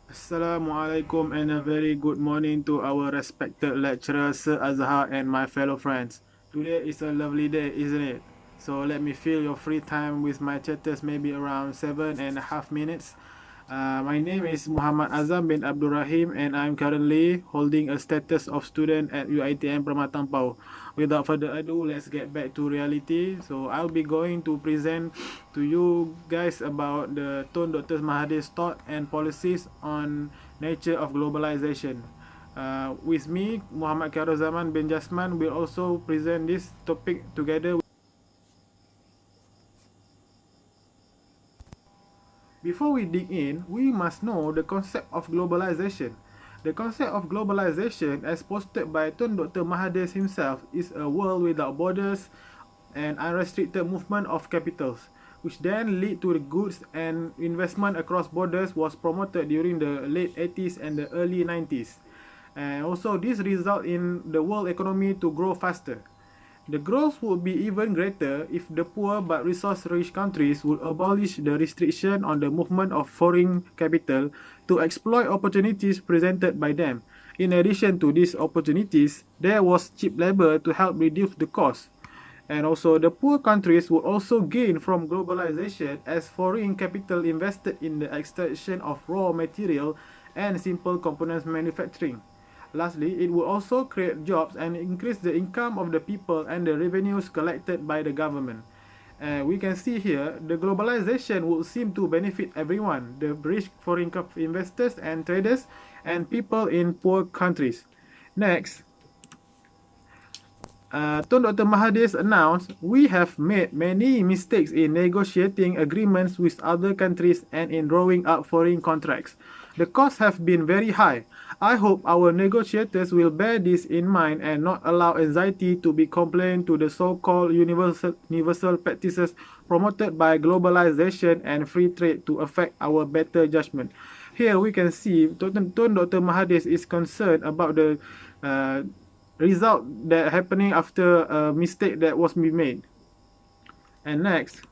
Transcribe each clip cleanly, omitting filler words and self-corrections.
Assalamualaikum and a very good morning to our respected lecturer Sir Azhar and my fellow friends. Today is a lovely day, isn't it? So let me fill your free time with my chatters maybe around 7.5 minutes. My name is Muhammad Azam bin Abdul Rahim and I'm currently holding a status of student at UiTM Permatampau. Without further ado, let's get back to reality. So I'll be going to present to you guys about the Tun Dr. Mahathir's thought and policies on nature of globalization. With me, Muhammad Khairul bin Jasman will also present this topic together. Before we dig in, we must know the concept of globalization. The concept of globalization, as posted by Tun Dr. Mahathir himself, is a world without borders and unrestricted movement of capitals, which then lead to the goods and investment across borders was promoted during the late 80s and the early 90s. And also this result in the world economy to grow faster. The growth would be even greater if the poor but resource-rich countries would abolish the restriction on the movement of foreign capital to exploit opportunities presented by them. In addition to these opportunities, there was cheap labor to help reduce the cost. And also, the poor countries would also gain from globalization as foreign capital invested in the extraction of raw material and simple components manufacturing. Lastly, it would also create jobs and increase the income of the people and the revenues collected by the government. We can see here, the globalization would seem to benefit everyone, the rich foreign investors and traders, and people in poor countries. Next, Tun Dr. Mahathir announced, we have made many mistakes in negotiating agreements with other countries and in drawing up foreign contracts. The costs have been very high. I hope our negotiators will bear this in mind and not allow anxiety to be complained to the so-called universal practices promoted by globalization and free trade to affect our better judgment. Here we can see Tun Dr. Mahathir is concerned about the result that happening after a mistake that was made. And next,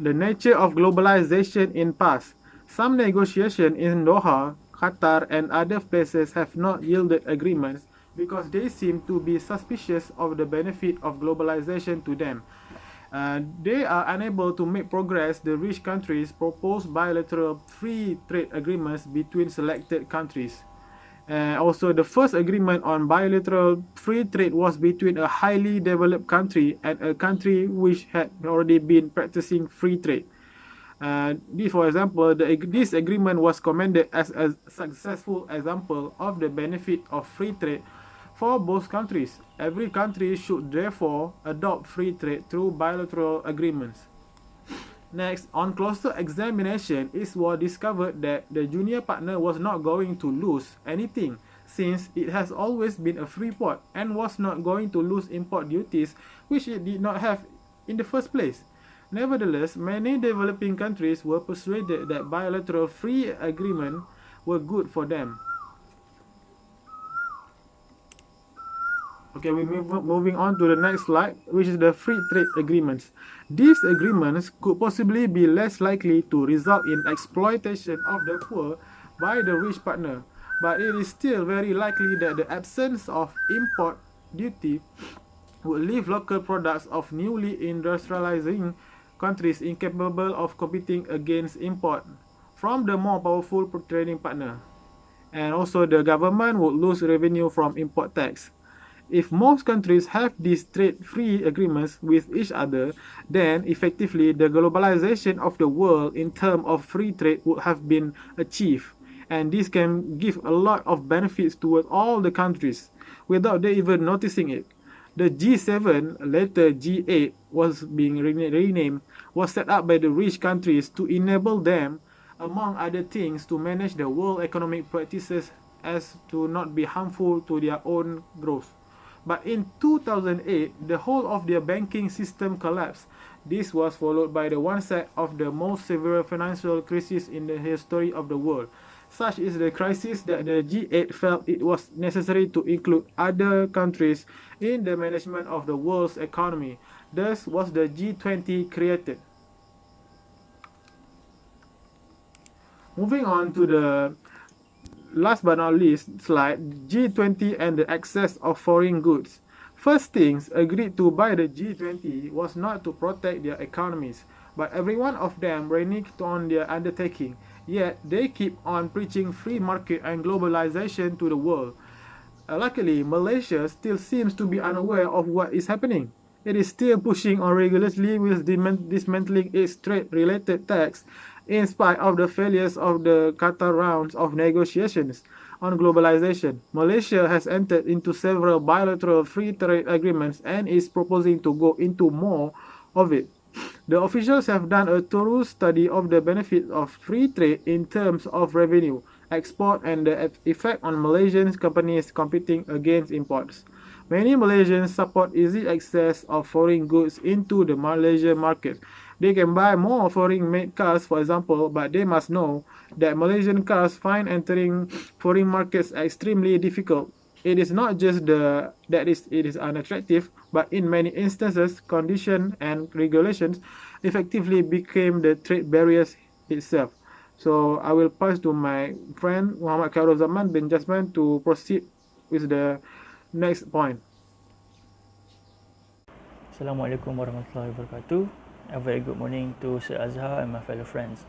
the nature of globalization in past. Some negotiation in Doha, Qatar and other places have not yielded agreements because they seem to be suspicious of the benefit of globalization to them. They are unable to make progress. The rich countries propose bilateral free trade agreements between selected countries. Also, the first agreement on bilateral free trade was between a highly developed country and a country which had already been practicing free trade. For example, this agreement was commended as a successful example of the benefit of free trade for both countries. Every country should therefore adopt free trade through bilateral agreements. Next, on closer examination, it was discovered that the junior partner was not going to lose anything since it has always been a free port and was not going to lose import duties which it did not have in the first place. Nevertheless, many developing countries were persuaded that bilateral free agreements were good for them. Okay, moving on to the next slide, which is the free trade agreements. These agreements could possibly be less likely to result in exploitation of the poor by the rich partner, but it is still very likely that the absence of import duty would leave local products of newly industrializing countries incapable of competing against import from the more powerful trading partner. And also the government would lose revenue from import tax. If most countries have these trade-free agreements with each other, then effectively the globalization of the world in terms of free trade would have been achieved. And this can give a lot of benefits towards all the countries without they even noticing it. The G7, later G8, was being renamed, was set up by the rich countries to enable them, among other things, to manage the world economic practices as to not be harmful to their own growth. But in 2008, the whole of their banking system collapsed. This was followed by the onset of the most severe financial crisis in the history of the world. Such is the crisis that the G8 felt it was necessary to include other countries in the management of the world's economy. Thus was the G20 created. Moving on to the last but not least slide, G20 and the access of foreign goods. First things agreed to by the G20 was not to protect their economies, but every one of them reneged on their undertaking. Yet they keep on preaching free market and globalization to the world. Luckily, Malaysia still seems to be unaware of what is happening. It is still pushing on rigorously with dismantling its trade-related tax in spite of the failures of the Qatar rounds of negotiations on globalization. Malaysia has entered into several bilateral free trade agreements and is proposing to go into more of it. The officials have done a thorough study of the benefits of free trade in terms of revenue, export, and the effect on Malaysian companies competing against imports. Many Malaysians support easy access of foreign goods into the Malaysian market. They can buy more foreign-made cars, for example, but they must know that Malaysian cars find entering foreign markets extremely difficult. It is not just it is unattractive, but in many instances, conditions and regulations effectively became the trade barriers itself. So I will pass to my friend Muhammad Khairul Zaman bin Jasman to proceed with the next point. Assalamualaikum warahmatullahi wabarakatuh. A very good morning to Sir Azhar and my fellow friends.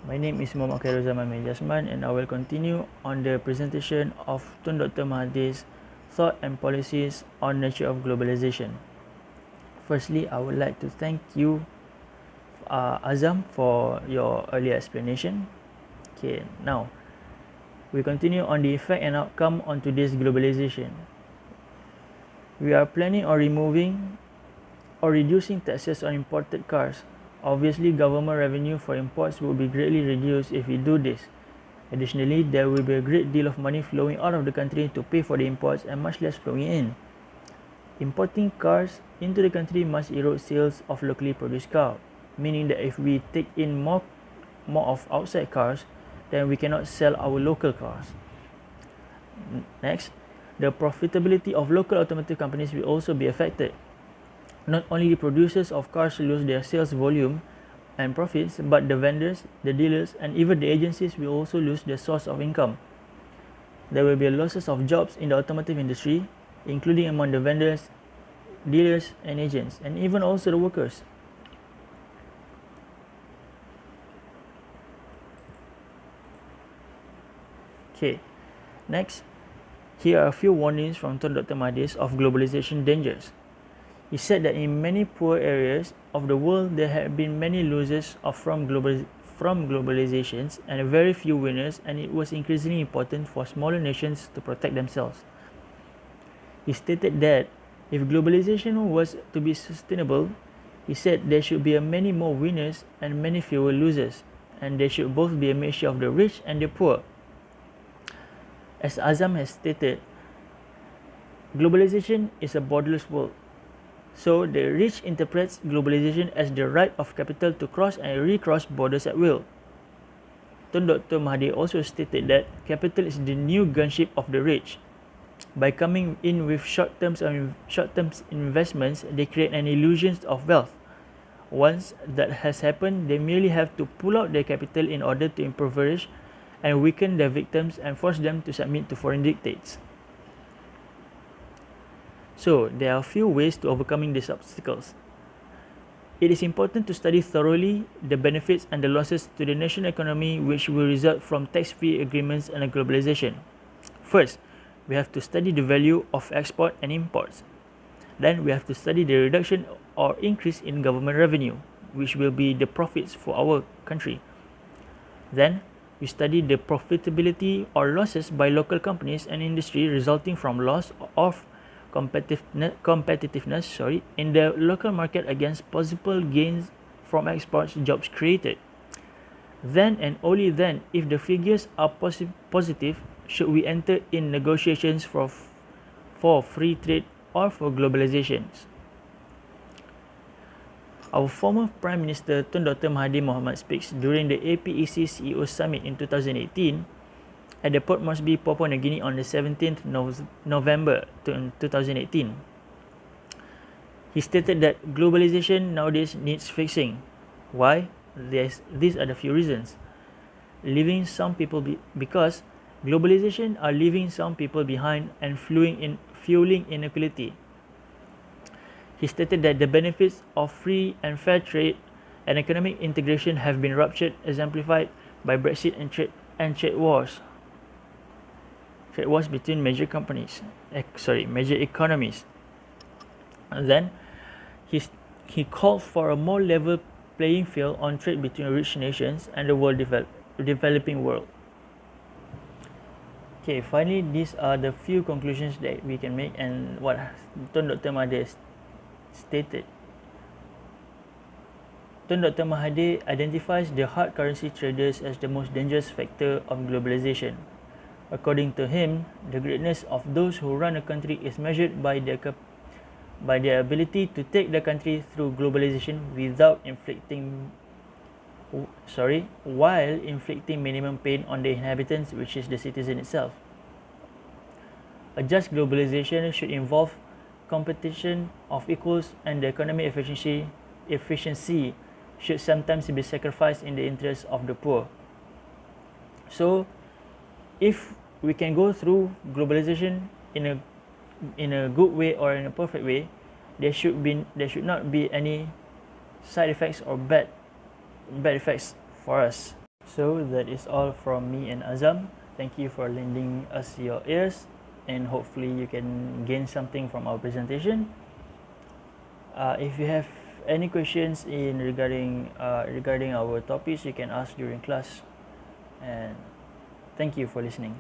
My name is Muhammad Khairul Zaman bin Jasman and I will continue on the presentation of Tun Dr. Mahathir's thought and policies on nature of globalization. Firstly, I would like to thank you, Azam, for your earlier explanation. Okay, now we continue on the effect and outcome on today's globalization. We are planning on removing or reducing taxes on imported cars. Obviously, government revenue for imports will be greatly reduced if we do this. Additionally, there will be a great deal of money flowing out of the country to pay for the imports and much less flowing in. Importing cars into the country must erode sales of locally produced cars, meaning that if we take in more of outside cars, then we cannot sell our local cars. Next, the profitability of local automotive companies will also be affected. Not only the producers of cars lose their sales volume and profits, but the vendors, the dealers, and even the agencies will also lose their source of income. There will be losses of jobs in the automotive industry, including among the vendors, dealers, and agents, and even also the workers. Okay, next, here are a few warnings from Tun Dr. Mahathir of globalization dangers. He said that in many poor areas of the world, there have been many losers from globalizations and very few winners, and it was increasingly important for smaller nations to protect themselves. He stated that if globalization was to be sustainable, he said there should be many more winners and many fewer losers, and there should both be a mixture of the rich and the poor. As Azam has stated, globalization is a borderless world. So the rich interprets globalization as the right of capital to cross and recross borders at will. Tun Dr. Mahathir also stated that capital is the new gunship of the rich. By coming in with short-term investments, they create an illusion of wealth. Once that has happened, they merely have to pull out their capital in order to impoverish and weaken their victims and force them to submit to foreign dictates. So, there are a few ways to overcoming these obstacles. It is important to study thoroughly the benefits and the losses to the national economy which will result from tax-free agreements and globalization. First, we have to study the value of export and imports. Then, we have to study the reduction or increase in government revenue, which will be the profits for our country. Then, we study the profitability or losses by local companies and industry resulting from loss of competitiveness in the local market against possible gains from exports jobs created. Then and only then, if the figures are positive, should we enter in negotiations for free trade or for globalizations. Our former Prime Minister Tun Dr. Mahathir Mohamad speaks during the APEC CEO Summit in 2018 at the Port Moresby, Papua New Guinea on the 17th November 2018. He stated that globalization nowadays needs fixing. Why? These are the few reasons. because globalization are leaving some people behind and fueling inequality. He stated that the benefits of free and fair trade and economic integration have been ruptured, exemplified by Brexit and trade wars. Trade wars between major economies. And then he called for a more level playing field on trade between rich nations and the developing world. Okay, finally, these are the few conclusions that we can make and what Tun Dr. Mahathir stated. Tun Dr. Mahathir identifies the hard currency traders as the most dangerous factor of globalization. According to him, the greatness of those who run a country is measured by their ability to take the country through globalization while inflicting minimum pain on the inhabitants, which is the citizen itself. A just globalization should involve competition of equals, and the economic efficiency should sometimes be sacrificed in the interest of the poor. So, if we can go through globalization in a good way or in a perfect way, there should not be any side effects or bad effects for us. So that is all from me and Azam. Thank you for lending us your ears, and hopefully you can gain something from our presentation. If you have any questions regarding our topics, you can ask during class. And thank you for listening.